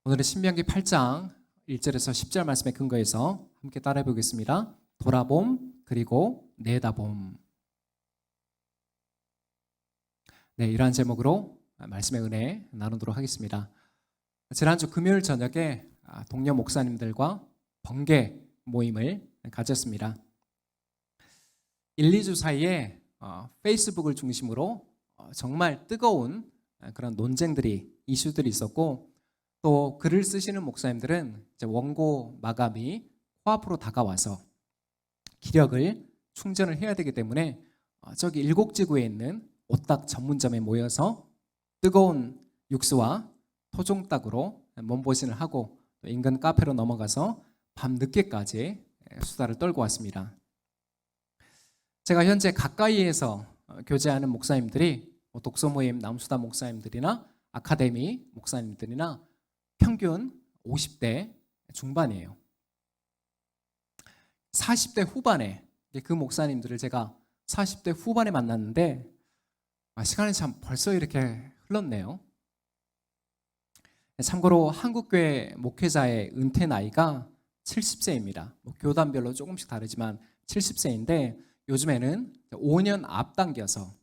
오늘은 신명기 8장 1절에서 10절 말씀에 근거해서 함께 따라해 보겠습니다. 돌아봄 그리고 내다봄. 네, 이러한 제목으로 말씀의 은혜 나누도록 하겠습니다. 지난주 금요일 저녁에 동료 목사님들과 번개 모임을 가졌습니다. 1, 2주 사이에 페이스북을 중심으로 정말 뜨거운 그런 논쟁들이 이슈들이 있었고, 또 글을 쓰시는 목사님들은 이제 원고 마감이 코앞으로 다가와서 기력을 충전을 해야 되기 때문에 저기 일곡지구에 있는 오딱 전문점에 모여서 뜨거운 육수와 토종닭으로 몸보신을 하고 또 인근 카페로 넘어가서 밤 늦게까지 수다를 떨고 왔습니다. 제가 현재 가까이에서 교제하는 목사님들이 독서 모임 남수다 목사님들이나 아카데미 목사님들이나 평균 50대 중반이에요. 40대 후반에 그 목사님들을 제가 40대 후반에 만났는데 시간이 참 벌써 이렇게 흘렀네요. 참고로 한국교회 목회자의 은퇴 나이가 70세입니다. 교단별로 조금씩 다르지만 70세인데 요즘에는 5년 앞당겨서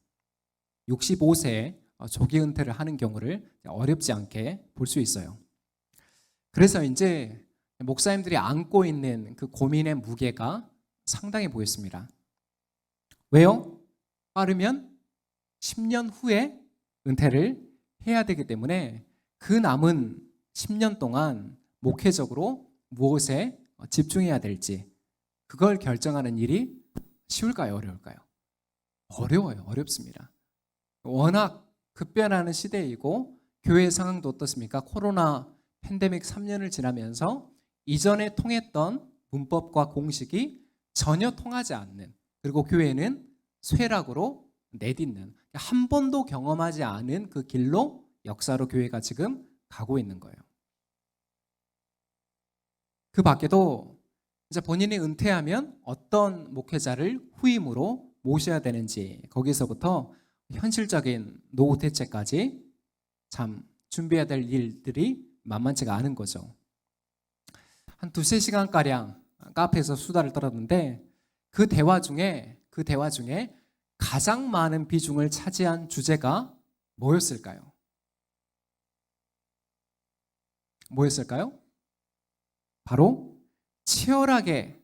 65세에 조기 은퇴를 하는 경우를 어렵지 않게 볼 수 있어요. 그래서 이제 목사님들이 안고 있는 그 고민의 무게가 상당히 보였습니다. 왜요? 빠르면 10년 후에 은퇴를 해야 되기 때문에 그 남은 10년 동안 목회적으로 무엇에 집중해야 될지 그걸 결정하는 일이 쉬울까요? 어려울까요? 어려워요. 어렵습니다. 워낙 급변하는 시대이고 교회 상황도 어떻습니까? 코로나 팬데믹 3년을 지나면서 이전에 통했던 문법과 공식이 전혀 통하지 않는, 그리고 교회는 쇠락으로 내딛는, 한 번도 경험하지 않은 그 길로 역사로 교회가 지금 가고 있는 거예요. 그 밖에도 이제 본인이 은퇴하면 어떤 목회자를 후임으로 모셔야 되는지, 거기서부터 현실적인 노후 대책까지 참 준비해야 될 일들이 만만치가 않은 거죠. 한 2-3시간가량 카페에서 수다를 떨었는데 그 대화 중에 가장 많은 비중을 차지한 주제가 뭐였을까요? 바로 치열하게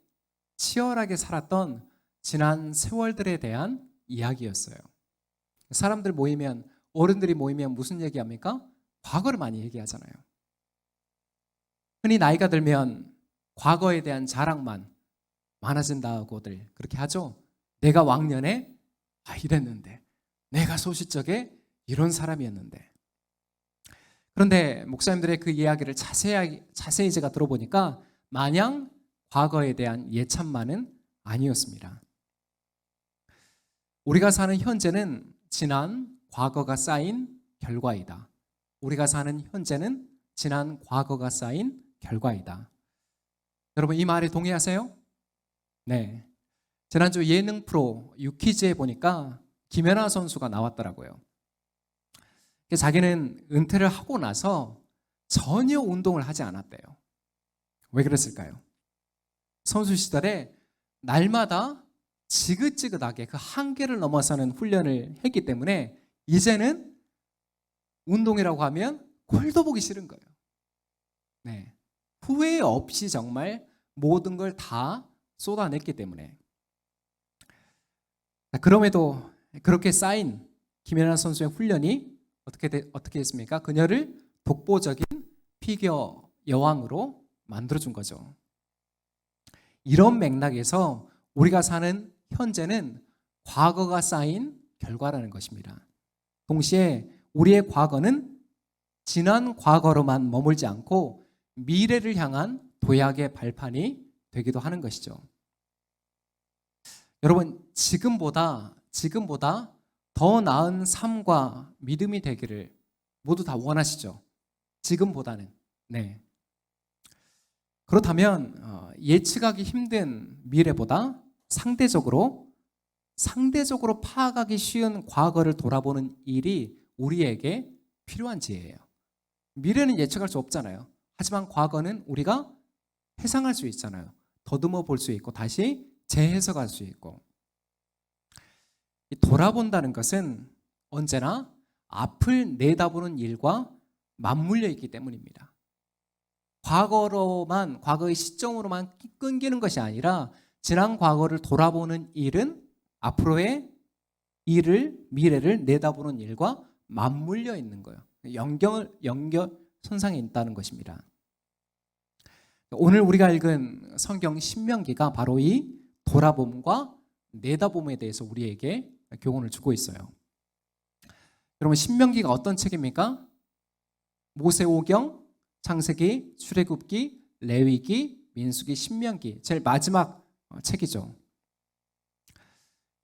살았던 지난 세월들에 대한 이야기였어요. 사람들 모이면, 어른들이 모이면 무슨 얘기합니까? 과거를 많이 얘기하잖아요. 흔히 나이가 들면 과거에 대한 자랑만 많아진다고들 그렇게 하죠. 내가 왕년에 이랬는데, 내가 소시적에 이런 사람이었는데. 그런데 목사님들의 그 이야기를 자세히 제가 들어보니까 마냥 과거에 대한 예찬만은 아니었습니다. 우리가 사는 현재는 지난 과거가 쌓인 결과이다. 우리가 사는 현재는 지난 과거가 쌓인 결과이다. 여러분, 이 말에 동의하세요? 네. 지난주 예능 프로 유퀴즈에 보니까 김연아 선수가 나왔더라고요. 자기는 은퇴를 하고 나서 전혀 운동을 하지 않았대요. 왜 그랬을까요? 선수 시절에 날마다 지긋지긋하게 그 한계를 넘어서는 훈련을 했기 때문에 이제는 운동이라고 하면 꼴도 보기 싫은 거예요. 네. 후회 없이 정말 모든 걸 다 쏟아냈기 때문에. 그럼에도 그렇게 쌓인 김연아 선수의 훈련이 어떻게 했습니까? 그녀를 독보적인 피겨 여왕으로 만들어준 거죠. 이런 맥락에서 우리가 사는 현재는 과거가 쌓인 결과라는 것입니다. 동시에 우리의 과거는 지난 과거로만 머물지 않고 미래를 향한 도약의 발판이 되기도 하는 것이죠. 여러분, 지금보다 더 나은 삶과 믿음이 되기를 모두 다 원하시죠? 지금보다는. 네. 그렇다면 예측하기 힘든 미래보다 상대적으로 파악하기 쉬운 과거를 돌아보는 일이 우리에게 필요한 지혜예요. 미래는 예측할 수 없잖아요. 하지만 과거는 우리가 회상할 수 있잖아요. 더듬어 볼 수 있고 다시 재해석할 수 있고. 이 돌아본다는 것은 언제나 앞을 내다보는 일과 맞물려 있기 때문입니다. 과거의 시점으로만 끊기는 것이 아니라 지난 과거를 돌아보는 일은 앞으로의 미래를 내다보는 일과 맞물려 있는 거예요. 연결선상에 있다는 것입니다. 오늘 우리가 읽은 성경 신명기가 바로 이 돌아봄과 내다봄에 대해서 우리에게 교훈을 주고 있어요. 여러분, 신명기가 어떤 책입니까? 모세오경, 창세기, 출애굽기, 레위기, 민수기, 신명기, 제일 마지막 책이죠.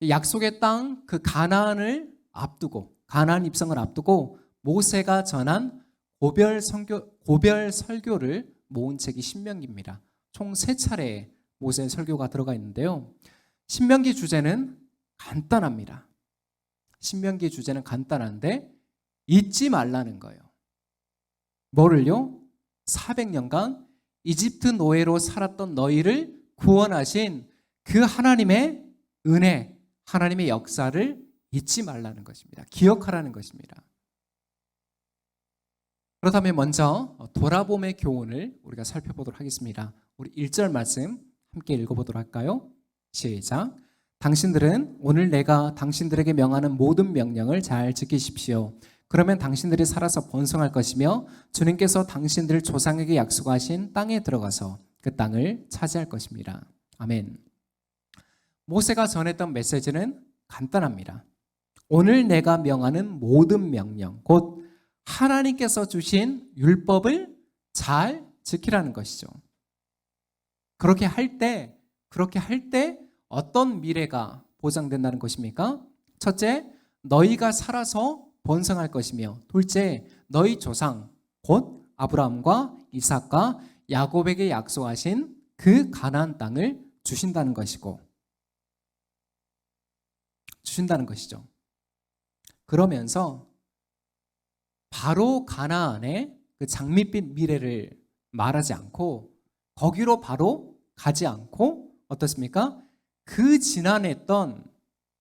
약속의 땅 그 가나안 입성을 앞두고 모세가 전한 고별 설교를 모은 책이 신명기입니다. 총 3차례의 모세의 설교가 들어가 있는데요. 신명기 주제는 간단합니다. 신명기 주제는 간단한데 잊지 말라는 거예요. 뭐를요? 400년간 이집트 노예로 살았던 너희를 구원하신 그 하나님의 은혜, 하나님의 역사를 잊지 말라는 것입니다. 기억하라는 것입니다. 그렇다면 먼저 돌아봄의 교훈을 우리가 살펴보도록 하겠습니다. 우리 1절 말씀 함께 읽어보도록 할까요? 시작. 당신들은 오늘 내가 당신들에게 명하는 모든 명령을 잘 지키십시오. 그러면 당신들이 살아서 번성할 것이며 주님께서 당신들 조상에게 약속하신 땅에 들어가서 그 땅을 차지할 것입니다. 아멘. 모세가 전했던 메시지는 간단합니다. 오늘 내가 명하는 모든 명령, 곧 하나님께서 주신 율법을 잘 지키라는 것이죠. 그렇게 할 때 어떤 미래가 보장된다는 것입니까? 첫째, 너희가 살아서 번성할 것이며, 둘째, 너희 조상 곧 아브라함과 이삭과 야곱에게 약속하신 그 가나안 땅을 주신다는 것이죠. 그러면서 바로 가나안의 그 장밋빛 미래를 말하지 않고 거기로 바로 가지 않고 어떻습니까? 그 지난했던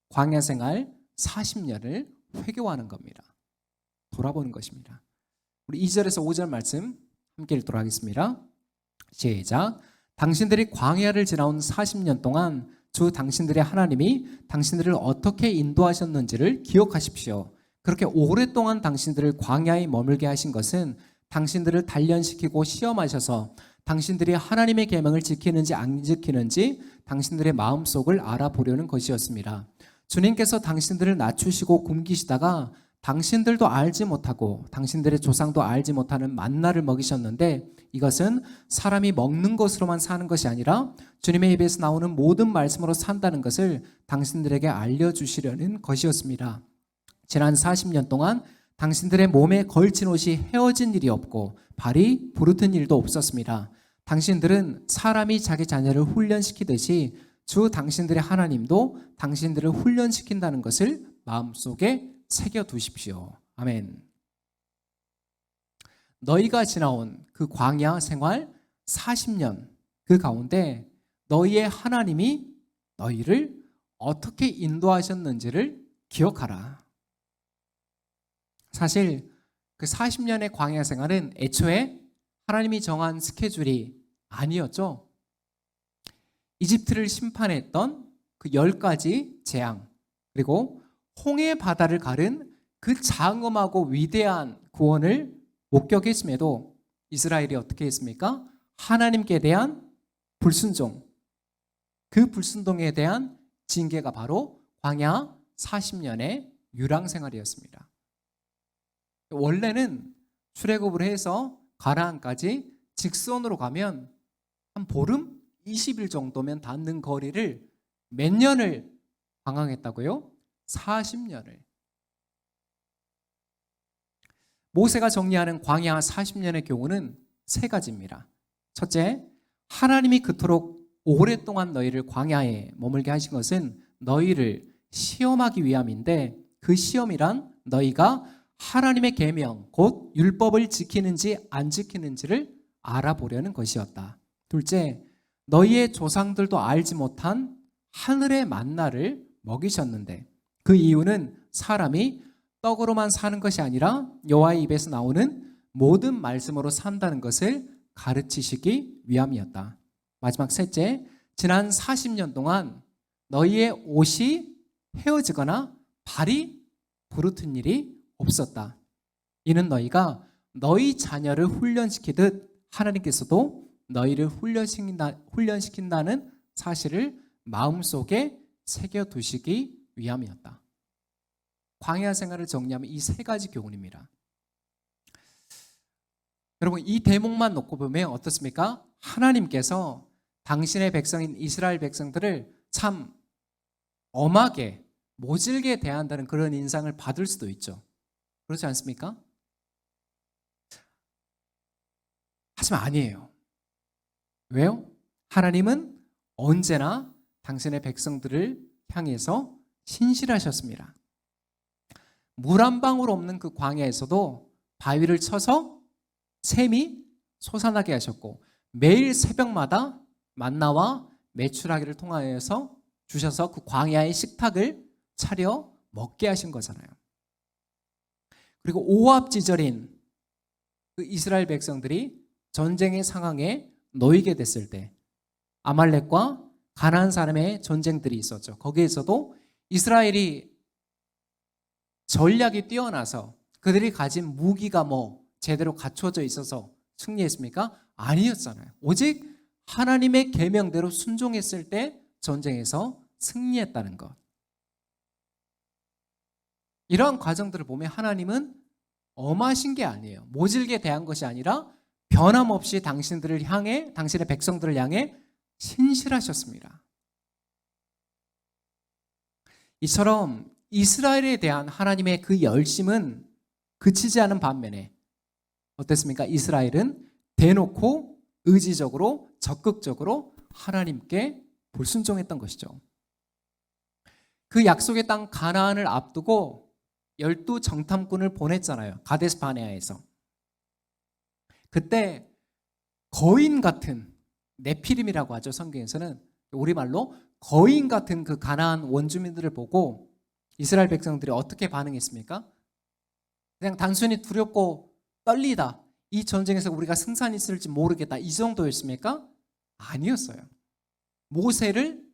광야 생활 40년을 회고하는 겁니다. 돌아보는 것입니다. 우리 2절에서 5절 말씀 함께 읽도록 하겠습니다. 시작. 당신들이 광야를 지나온 40년 동안 주 당신들의 하나님이 당신들을 어떻게 인도하셨는지를 기억하십시오. 그렇게 오랫동안 당신들을 광야에 머물게 하신 것은 당신들을 단련시키고 시험하셔서 당신들이 하나님의 계명을 지키는지 안 지키는지 당신들의 마음속을 알아보려는 것이었습니다. 주님께서 당신들을 낮추시고 굶기시다가 당신들도 알지 못하고 당신들의 조상도 알지 못하는 만나를 먹이셨는데 이것은 사람이 먹는 것으로만 사는 것이 아니라 주님의 입에서 나오는 모든 말씀으로 산다는 것을 당신들에게 알려주시려는 것이었습니다. 지난 40년 동안 당신들의 몸에 걸친 옷이 헤어진 일이 없고 발이 부르튼 일도 없었습니다. 당신들은 사람이 자기 자녀를 훈련시키듯이 주 당신들의 하나님도 당신들을 훈련시킨다는 것을 마음속에 새겨두십시오. 아멘. 너희가 지나온 그 광야 생활 40년 그 가운데 너희의 하나님이 너희를 어떻게 인도하셨는지를 기억하라. 사실 그 40년의 광야 생활은 애초에 하나님이 정한 스케줄이 아니었죠. 이집트를 심판했던 그 10가지 재앙, 그리고 홍해 바다를 가른 그 장엄하고 위대한 구원을 목격했음에도 이스라엘이 어떻게 했습니까? 하나님께 대한 불순종, 그 불순종에 대한 징계가 바로 광야 40년의 유랑생활이었습니다. 원래는 출애굽을 해서 가나안까지 직선으로 가면 한 보름 20일 정도면 닿는 거리를 몇 년을 방황했다고요? 40년을. 모세가 정리하는 광야 40년의 교훈은 3가지입니다. 첫째, 하나님이 그토록 오랫동안 너희를 광야에 머물게 하신 것은 너희를 시험하기 위함인데 그 시험이란 너희가 하나님의 계명, 곧 율법을 지키는지 안 지키는지를 알아보려는 것이었다. 둘째, 너희의 조상들도 알지 못한 하늘의 만나를 먹이셨는데 그 이유는 사람이 떡으로만 사는 것이 아니라 여호와의 입에서 나오는 모든 말씀으로 산다는 것을 가르치시기 위함이었다. 마지막 셋째, 지난 40년 동안 너희의 옷이 헤어지거나 발이 부르튼 일이 없었다. 이는 너희가 너희 자녀를 훈련시키듯 하나님께서도 너희를 훈련시킨다는 사실을 마음속에 새겨두시기 위함이었다. 광야 생활을 정리하면 이 세 가지 교훈입니다. 여러분, 이 대목만 놓고 보면 어떻습니까? 하나님께서 당신의 백성인 이스라엘 백성들을 참 엄하게 모질게 대한다는 그런 인상을 받을 수도 있죠. 그렇지 않습니까? 하지만 아니에요. 왜요? 하나님은 언제나 당신의 백성들을 향해서 신실하셨습니다. 물 한 방울 없는 그 광야에서도 바위를 쳐서 샘이 솟아나게 하셨고 매일 새벽마다 만나와 메추라기를 통하여서 주셔서 그 광야의 식탁을 차려 먹게 하신 거잖아요. 그리고 오합지졸인 그 이스라엘 백성들이 전쟁의 상황에 놓이게 됐을 때 아말렉과 가나안 사람의 전쟁들이 있었죠. 거기에서도 이스라엘이 전략이 뛰어나서 그들이 가진 무기가 제대로 갖춰져 있어서 승리했습니까? 아니었잖아요. 오직 하나님의 계명대로 순종했을 때 전쟁에서 승리했다는 것. 이러한 과정들을 보면 하나님은 엄하신 게 아니에요. 모질게 대한 것이 아니라 변함없이 당신들을 향해, 당신의 백성들을 향해 신실하셨습니다. 이처럼 이스라엘에 대한 하나님의 그 열심은 그치지 않은 반면에 어땠습니까? 이스라엘은 대놓고 의지적으로 적극적으로 하나님께 불순종했던 것이죠. 그 약속의 땅 가나안을 앞두고 12정탐꾼을 보냈잖아요. 가데스 바네아에서. 그때 거인 같은 네피림이라고 하죠. 성경에서는 우리말로 거인 같은 그 가나안 원주민들을 보고 이스라엘 백성들이 어떻게 반응했습니까? 그냥 단순히 두렵고 떨리다. 이 전쟁에서 우리가 승산이 있을지 모르겠다. 이 정도였습니까? 아니었어요. 모세를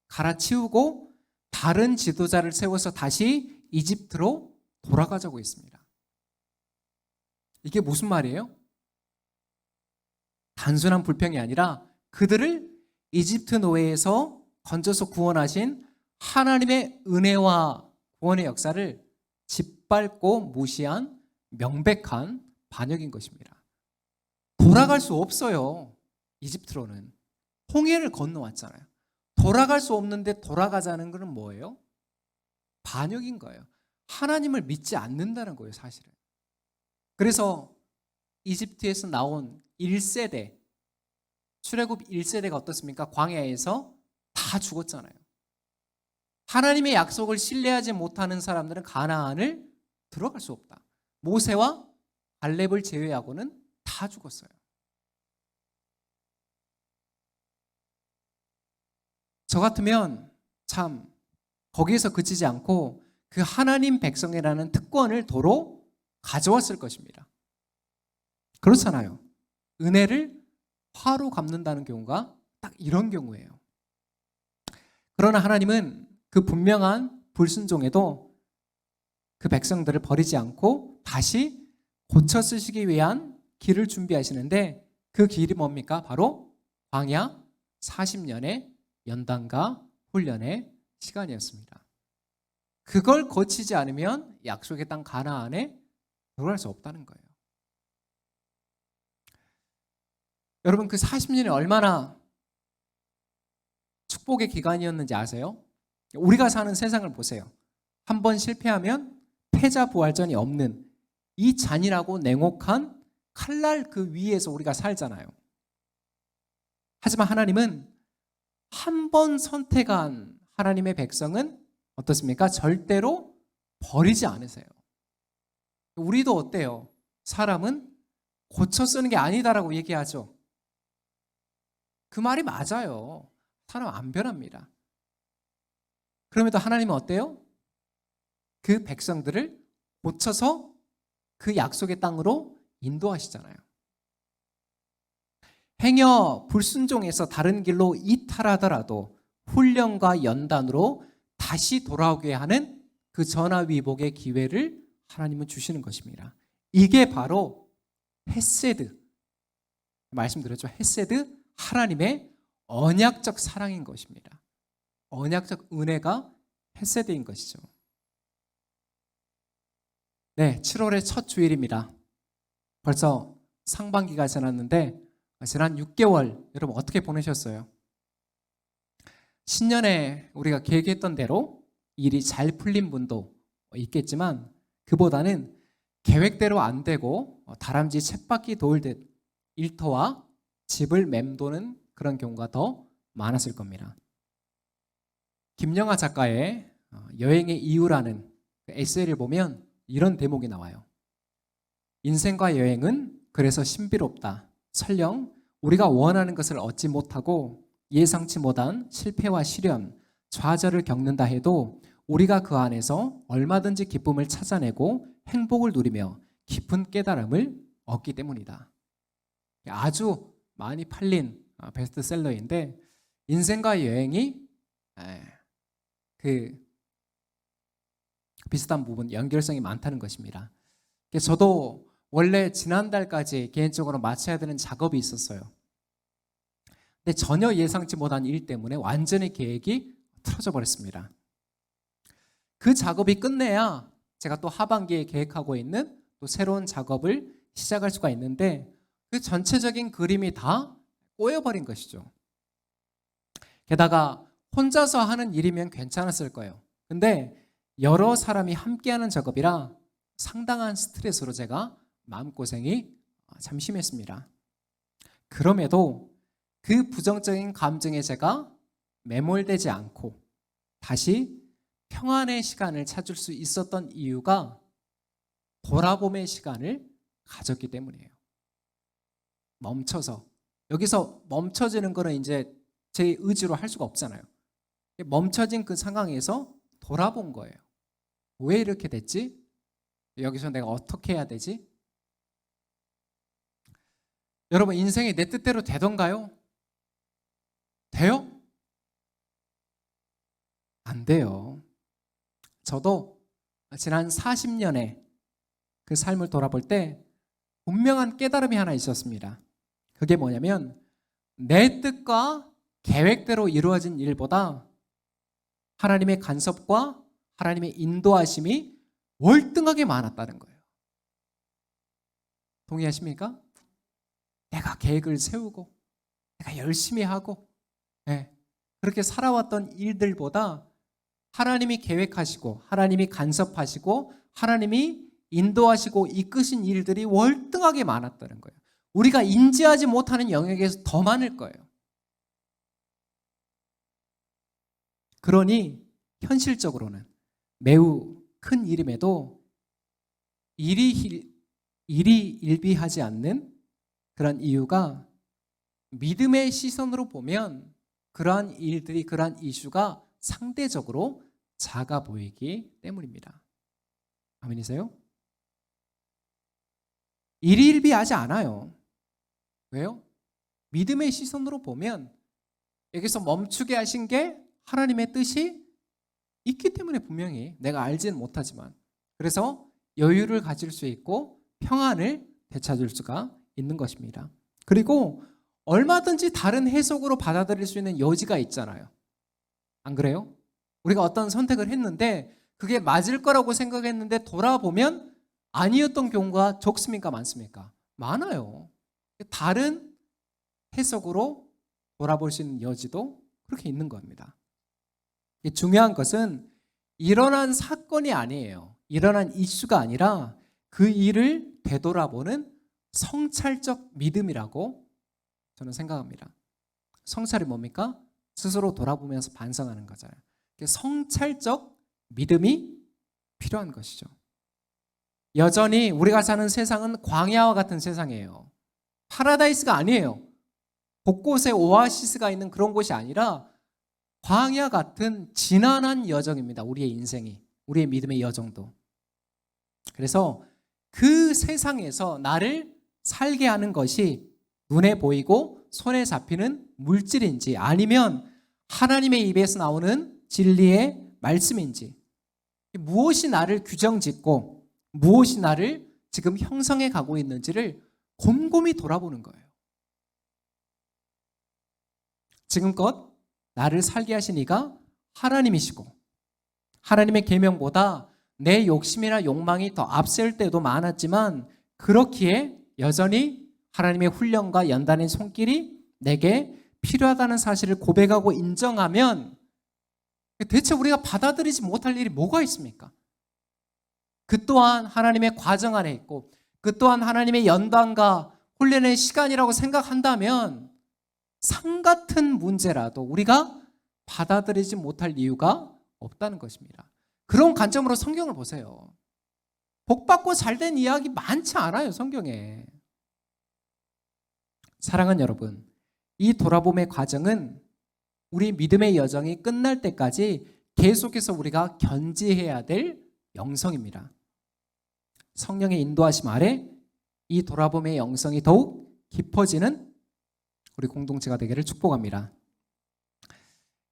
갈아치우고 다른 지도자를 세워서 다시 이집트로 돌아가자고 했습니다. 이게 무슨 말이에요? 단순한 불평이 아니라 그들을 이집트 노예에서 건져서 구원하신 하나님의 은혜와 구원의 역사를 짓밟고 무시한 명백한 반역인 것입니다. 돌아갈 수 없어요. 이집트로는. 홍해를 건너왔잖아요. 돌아갈 수 없는데 돌아가자는 것은 뭐예요? 반역인 거예요. 하나님을 믿지 않는다는 거예요, 사실은. 그래서 이집트에서 나온 1세대, 출애굽 1세대가 어떻습니까? 광야에서 다 죽었잖아요. 하나님의 약속을 신뢰하지 못하는 사람들은 가나안을 들어갈 수 없다. 모세와 갈렙을 제외하고는 다 죽었어요. 저 같으면 참 거기에서 그치지 않고 그 하나님 백성이라는 특권을 도로 가져왔을 것입니다. 그렇잖아요. 은혜를 화로 갚는다는 경우가 딱 이런 경우예요. 그러나 하나님은 그 분명한 불순종에도 그 백성들을 버리지 않고 다시 고쳐 쓰시기 위한 길을 준비하시는데 그 길이 뭡니까? 바로 광야 40년의 연단과 훈련의 시간이었습니다. 그걸 거치지 않으면 약속의 땅 가나안에 들어갈 수 없다는 거예요. 여러분, 그 40년이 얼마나 축복의 기간이었는지 아세요? 우리가 사는 세상을 보세요. 한번 실패하면 패자부활전이 없는 이 잔인하고 냉혹한 칼날 그 위에서 우리가 살잖아요. 하지만 하나님은 한 번 선택한 하나님의 백성은 어떻습니까? 절대로 버리지 않으세요. 우리도 어때요? 사람은 고쳐 쓰는 게 아니다라고 얘기하죠. 그 말이 맞아요. 사람 안 변합니다. 그럼에도 하나님은 어때요? 그 백성들을 고쳐서 그 약속의 땅으로 인도하시잖아요. 행여 불순종해서 다른 길로 이탈하더라도 훈련과 연단으로 다시 돌아오게 하는 그 전화위복의 기회를 하나님은 주시는 것입니다. 이게 바로 헤세드, 말씀드렸죠. 헤세드, 하나님의 언약적 사랑인 것입니다. 언약적 은혜가 헤세드인 것이죠. 네, 7월의 첫 주일입니다. 벌써 상반기가 지났는데 지난 6개월 여러분 어떻게 보내셨어요? 신년에 우리가 계획했던 대로 일이 잘 풀린 분도 있겠지만 그보다는 계획대로 안 되고 다람쥐 쳇바퀴 돌듯 일터와 집을 맴도는 그런 경우가 더 많았을 겁니다. 김영하 작가의 여행의 이유라는 에세이를 보면 이런 대목이 나와요. 인생과 여행은 그래서 신비롭다. 설령 우리가 원하는 것을 얻지 못하고 예상치 못한 실패와 시련, 좌절을 겪는다 해도 우리가 그 안에서 얼마든지 기쁨을 찾아내고 행복을 누리며 깊은 깨달음을 얻기 때문이다. 아주 많이 팔린 베스트셀러인데 인생과 여행이 그 비슷한 부분, 연결성이 많다는 것입니다. 저도 원래 지난달까지 개인적으로 마쳐야 되는 작업이 있었어요. 근데 전혀 예상치 못한 일 때문에 완전히 계획이 틀어져 버렸습니다. 그 작업이 끝내야 제가 또 하반기에 계획하고 있는 또 새로운 작업을 시작할 수가 있는데 그 전체적인 그림이 다 꼬여버린 것이죠. 게다가 혼자서 하는 일이면 괜찮았을 거예요. 근데 여러 사람이 함께하는 작업이라 상당한 스트레스로 제가 마음고생이 참 심했습니다. 그럼에도 그 부정적인 감정에 제가 매몰되지 않고 다시 평안의 시간을 찾을 수 있었던 이유가 돌아봄의 시간을 가졌기 때문이에요. 멈춰서, 여기서 멈춰지는 거는 이제 제 의지로 할 수가 없잖아요. 멈춰진 그 상황에서 돌아본 거예요. 왜 이렇게 됐지? 여기서 내가 어떻게 해야 되지? 여러분, 인생이 내 뜻대로 되던가요? 돼요? 안 돼요. 저도 지난 40년의 그 삶을 돌아볼 때 분명한 깨달음이 하나 있었습니다. 그게 뭐냐면 내 뜻과 계획대로 이루어진 일보다 하나님의 간섭과 하나님의 인도하심이 월등하게 많았다는 거예요. 동의하십니까? 내가 계획을 세우고 내가 열심히 하고 그렇게 살아왔던 일들보다 하나님이 계획하시고 하나님이 간섭하시고 하나님이 인도하시고 이끄신 일들이 월등하게 많았다는 거예요. 우리가 인지하지 못하는 영역에서 더 많을 거예요. 그러니 현실적으로는 매우 큰 일임에도 일이 일비하지 않는 그런 이유가 믿음의 시선으로 보면 그러한 일들이, 그러한 이슈가 상대적으로 작아 보이기 때문입니다. 아멘이세요? 일이 일비하지 않아요. 왜요? 믿음의 시선으로 보면 여기서 멈추게 하신 게 하나님의 뜻이 있기 때문에 분명히 내가 알지는 못하지만 그래서 여유를 가질 수 있고 평안을 되찾을 수가 있는 것입니다. 그리고 얼마든지 다른 해석으로 받아들일 수 있는 여지가 있잖아요. 안 그래요? 우리가 어떤 선택을 했는데 그게 맞을 거라고 생각했는데 돌아보면 아니었던 경우가 적습니까? 많습니까? 많아요. 다른 해석으로 돌아볼 수 있는 여지도 그렇게 있는 겁니다. 중요한 것은 일어난 사건이 아니에요. 일어난 이슈가 아니라 그 일을 되돌아보는 성찰적 믿음이라고 저는 생각합니다. 성찰이 뭡니까? 스스로 돌아보면서 반성하는 거잖아요. 성찰적 믿음이 필요한 것이죠. 여전히 우리가 사는 세상은 광야와 같은 세상이에요. 파라다이스가 아니에요. 곳곳에 오아시스가 있는 그런 곳이 아니라 광야 같은 지난한 여정입니다. 우리의 인생이, 우리의 믿음의 여정도. 그래서 그 세상에서 나를 살게 하는 것이 눈에 보이고 손에 잡히는 물질인지 아니면 하나님의 입에서 나오는 진리의 말씀인지, 무엇이 나를 규정짓고 무엇이 나를 지금 형성해 가고 있는지를 곰곰이 돌아보는 거예요. 지금껏 나를 살게 하신 이가 하나님이시고 하나님의 계명보다 내 욕심이나 욕망이 더 앞설 때도 많았지만 그렇기에 여전히 하나님의 훈련과 연단의 손길이 내게 필요하다는 사실을 고백하고 인정하면 대체 우리가 받아들이지 못할 일이 뭐가 있습니까? 그 또한 하나님의 과정 안에 있고 그 또한 하나님의 연단과 훈련의 시간이라고 생각한다면 상 같은 문제라도 우리가 받아들이지 못할 이유가 없다는 것입니다. 그런 관점으로 성경을 보세요. 복받고 잘된 이야기 많지 않아요, 성경에. 사랑하는 여러분, 이 돌아봄의 과정은 우리 믿음의 여정이 끝날 때까지 계속해서 우리가 견지해야 될 영성입니다. 성령의 인도하심 아래 이 돌아봄의 영성이 더욱 깊어지는 우리 공동체가 되기를 축복합니다.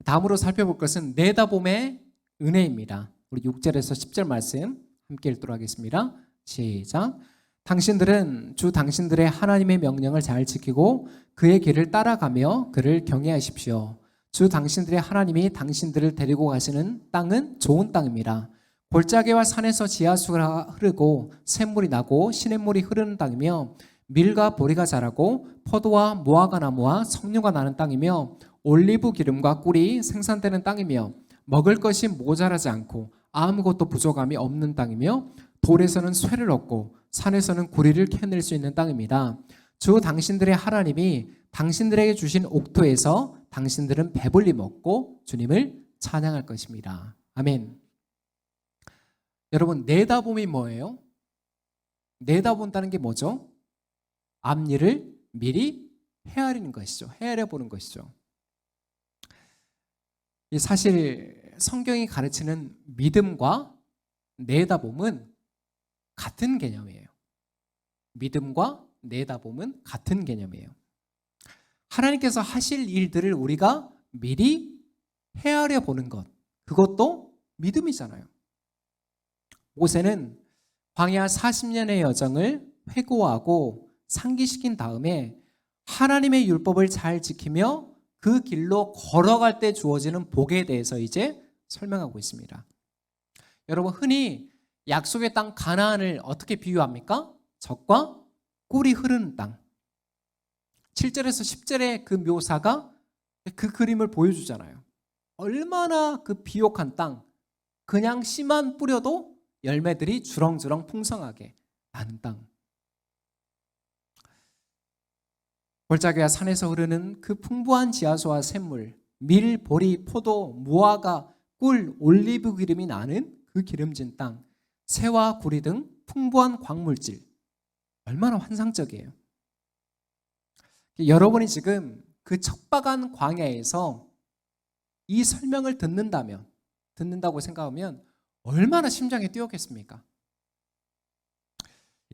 다음으로 살펴볼 것은 내다봄의 은혜입니다. 우리 6절에서 10절 말씀 함께 읽도록 하겠습니다. 시작. 당신들은 주 당신들의 하나님의 명령을 잘 지키고 그의 길을 따라가며 그를 경외하십시오. 주 당신들의 하나님이 당신들을 데리고 가시는 땅은 좋은 땅입니다. 골짜기와 산에서 지하수가 흐르고 샘물이 나고 시냇물이 흐르는 땅이며 밀과 보리가 자라고 포도와 무화과 나무와 석류가 나는 땅이며 올리브 기름과 꿀이 생산되는 땅이며 먹을 것이 모자라지 않고 아무것도 부족함이 없는 땅이며 돌에서는 쇠를 얻고 산에서는 구리를 캐낼 수 있는 땅입니다. 주 당신들의 하나님이 당신들에게 주신 옥토에서 당신들은 배불리 먹고 주님을 찬양할 것입니다. 아멘. 여러분, 내다봄이 뭐예요? 내다본다는 게 뭐죠? 앞일을 미리 헤아리는 것이죠. 헤아려 보는 것이죠. 사실 성경이 가르치는 믿음과 내다봄은 같은 개념이에요. 믿음과 내다봄은 같은 개념이에요. 하나님께서 하실 일들을 우리가 미리 헤아려 보는 것, 그것도 믿음이잖아요. 모세는 광야 40년의 여정을 회고하고 상기시킨 다음에 하나님의 율법을 잘 지키며 그 길로 걸어갈 때 주어지는 복에 대해서 이제 설명하고 있습니다. 여러분, 흔히 약속의 땅 가나안을 어떻게 비유합니까? 젖과 꿀이 흐르는 땅. 7절에서 10절의 그 묘사가 그 그림을 보여주잖아요. 얼마나 그 비옥한 땅, 그냥 씨만 뿌려도 열매들이 주렁주렁 풍성하게 나는 땅. 골짜기와 산에서 흐르는 그 풍부한 지하수와 샘물, 밀, 보리, 포도, 무화과, 꿀, 올리브 기름이 나는 그 기름진 땅, 새와 구리 등 풍부한 광물질, 얼마나 환상적이에요. 여러분이 지금 그 척박한 광야에서 이 설명을 듣는다고 생각하면 얼마나 심장이 뛰었겠습니까?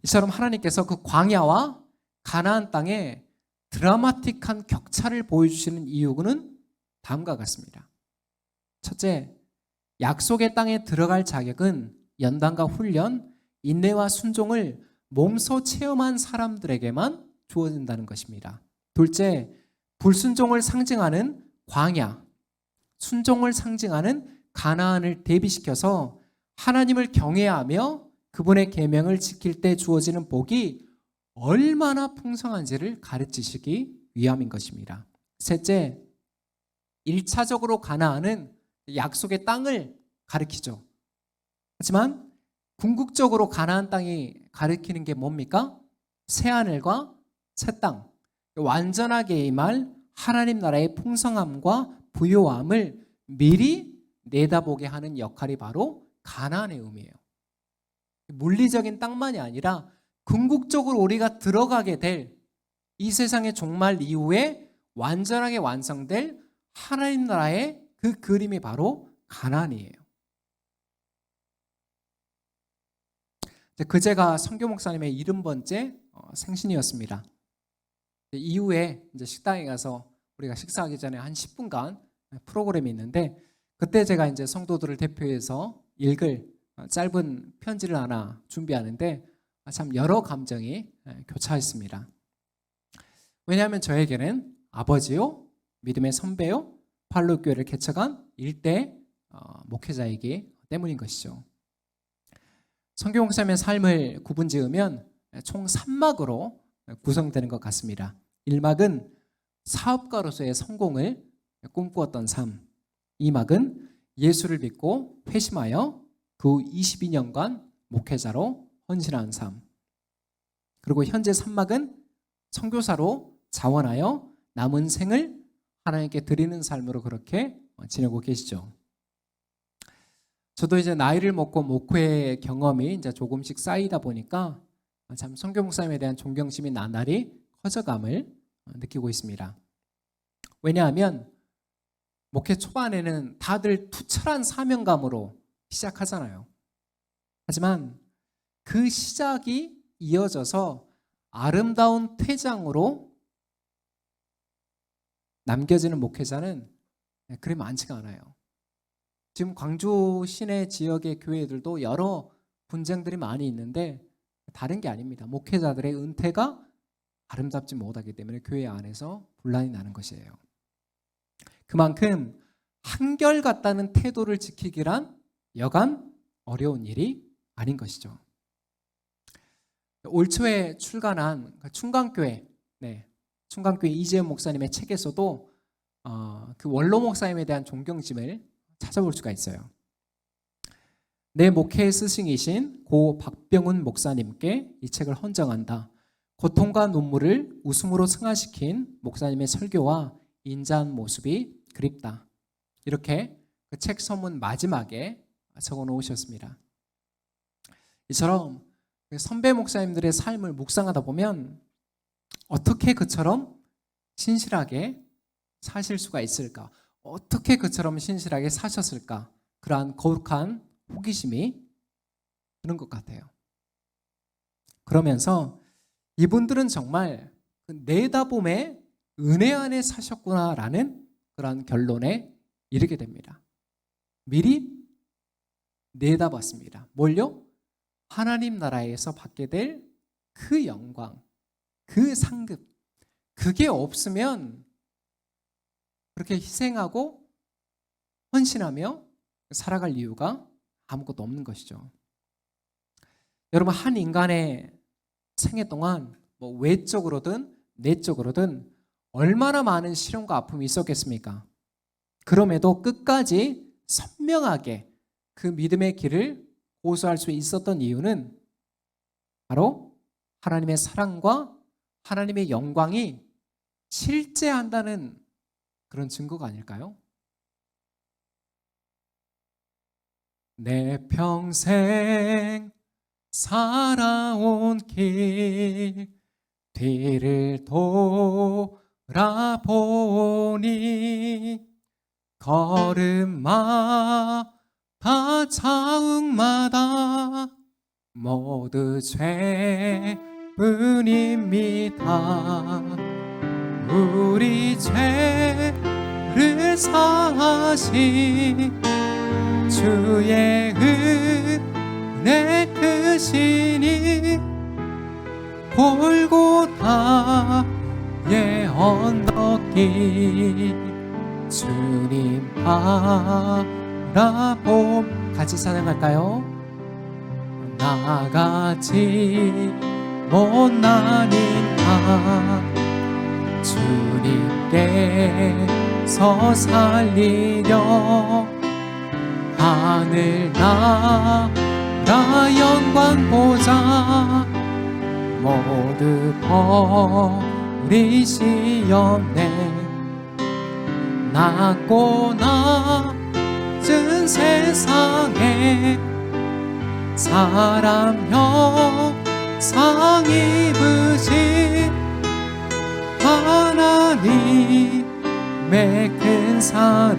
이처럼 하나님께서 그 광야와 가나안 땅에 드라마틱한 격차를 보여주시는 이유는 다음과 같습니다. 첫째, 약속의 땅에 들어갈 자격은 연단과 훈련, 인내와 순종을 몸소 체험한 사람들에게만 주어진다는 것입니다. 둘째, 불순종을 상징하는 광야, 순종을 상징하는 가나안을 대비시켜서 하나님을 경외하며 그분의 계명을 지킬 때 주어지는 복이 얼마나 풍성한지를 가르치시기 위함인 것입니다. 셋째, 1차적으로 가나안은 약속의 땅을 가리키죠. 하지만 궁극적으로 가나안 땅이 가리키는 게 뭡니까? 새하늘과 새 땅, 완전하게 임할 하나님 나라의 풍성함과 부요함을 미리 내다보게 하는 역할이 바로 가나안의 의미예요. 물리적인 땅만이 아니라 궁극적으로 우리가 들어가게 될 이 세상의 종말 이후에 완전하게 완성될 하나님 나라의 그 그림이 바로 가나안이에요. 그제가 선교 목사님의 70번째 생신이었습니다. 이후에 이제 식당에 가서 우리가 식사하기 전에 한 10분간 프로그램이 있는데, 그때 제가 이제 성도들을 대표해서 읽을 짧은 편지를 하나 준비하는데 참 여러 감정이 교차했습니다. 왜냐하면 저에게는 아버지요, 믿음의 선배요, 팔로교회를 개척한 일대 목회자이기 때문인 것이죠. 선교 목사님의 삶을 구분 지으면 총 3막으로 구성되는 것 같습니다. 1막은 사업가로서의 성공을 꿈꾸었던 삶, 2막은 예수를 믿고 회심하여 그 22년간 목회자로 헌신한 삶, 그리고 현재 3막은 선교사로 자원하여 남은 생을 하나님께 드리는 삶으로 그렇게 지내고 계시죠. 저도 이제 나이를 먹고 목회 경험이 이제 조금씩 쌓이다 보니까 참 선교 목사님에 대한 존경심이 나날이 커져감을 느끼고 있습니다. 왜냐하면 목회 초반에는 다들 투철한 사명감으로 시작하잖아요. 하지만 그 시작이 이어져서 아름다운 퇴장으로 남겨지는 목회자는 그리 많지가 않아요. 지금 광주 시내 지역의 교회들도 여러 분쟁들이 많이 있는데 다른 게 아닙니다. 목회자들의 은퇴가 아름답지 못하기 때문에 교회 안에서 분란이 나는 것이에요. 그만큼 한결같다는 태도를 지키기란 여간 어려운 일이 아닌 것이죠. 올 초에 출간한 충강교회, 충강교회 이재현 목사님의 책에서도 그 원로 목사님에 대한 존경심을 찾아볼 수가 있어요. 내 목회의 스승이신 고 박병훈 목사님께 이 책을 헌정한다. 고통과 눈물을 웃음으로 승화시킨 목사님의 설교와 인자한 모습이 그립다. 이렇게 그 책 서문 마지막에 적어 놓으셨습니다. 이처럼 선배 목사님들의 삶을 묵상하다 보면 어떻게 그처럼 신실하게 사실 수가 있을까? 어떻게 그처럼 신실하게 사셨을까? 그러한 거룩한 호기심이 드는 것 같아요. 그러면서 이분들은 정말 내다봄의 은혜 안에 사셨구나라는 그러한 결론에 이르게 됩니다. 미리 내다봤습니다. 뭘요? 하나님 나라에서 받게 될 그 영광, 그 상급, 그게 없으면 그렇게 희생하고 헌신하며 살아갈 이유가 아무것도 없는 것이죠. 여러분, 한 인간의 생애 동안 외적으로든 내적으로든 얼마나 많은 시련과 아픔이 있었겠습니까? 그럼에도 끝까지 선명하게 그 믿음의 길을 고수할 수 있었던 이유는 바로 하나님의 사랑과 하나님의 영광이 실제한다는 그런 증거가 아닐까요? 내 평생 살아온 길 뒤를 돌아보니 걸음마다 자욱마다 모두 죄뿐입니다. 우리 죄를 사하신 주의 은혜 크시니 골고다의 언덕길 주님 바라봄. 같이 찬양할까요? 나가지 못난 인간 주님께서 살리려 하늘 나라 영광 보자 모두 버리시었네. 낮고 낮은 세상에 사람 형상 입으신 하나님의 큰 사랑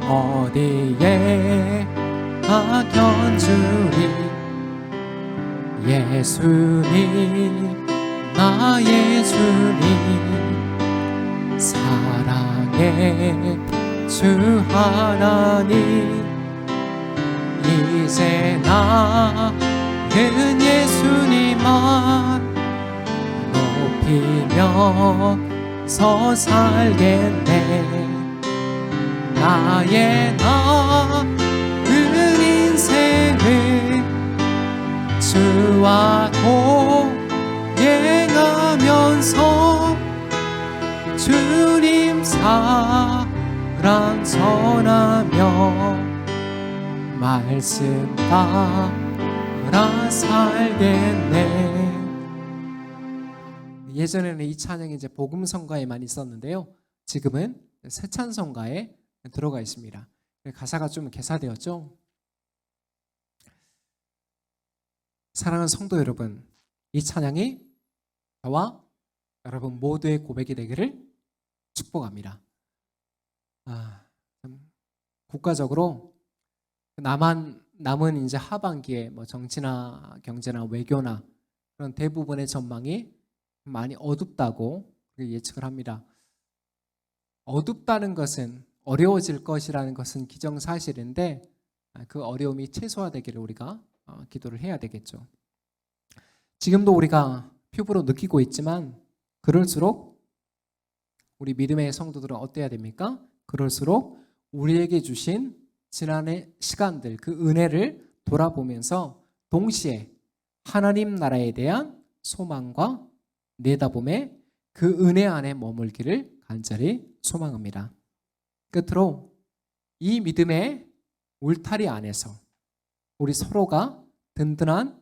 어디에 견주리 예수님 나의 주님 사랑의 주 하나님 이제 나는 예수님만 높이면서 살겠네 나의 남은 인생은 주와 동행하면서 주님 사랑 전하며 말씀 따라 살겠네. 예전에는 이 찬양이 이제 복음성가에만 있었는데요. 지금은 새찬성가에 들어가 있습니다. 가사가 좀 개사되었죠. 사랑하는 성도 여러분, 이 찬양이 저와 여러분 모두의 고백이 되기를 축복합니다. 국가적으로 남은 이제 하반기에 뭐 정치나 경제나 외교나 그런 대부분의 전망이 많이 어둡다고 예측을 합니다. 어둡다는 것은 어려워질 것이라는 것은 기정사실인데 그 어려움이 최소화되기를 우리가 기도를 해야 되겠죠. 지금도 우리가 피부로 느끼고 있지만 그럴수록 우리 믿음의 성도들은 어때야 됩니까? 그럴수록 우리에게 주신 지난해 시간들 그 은혜를 돌아보면서 동시에 하나님 나라에 대한 소망과 내다봄에 그 은혜 안에 머물기를 간절히 소망합니다. 끝으로 이 믿음의 울타리 안에서 우리 서로가 든든한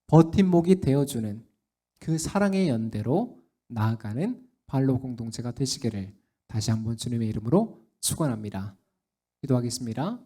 버팀목이 되어주는 그 사랑의 연대로 나아가는 발로 공동체가 되시기를 다시 한번 주님의 이름으로 축원합니다. 기도하겠습니다.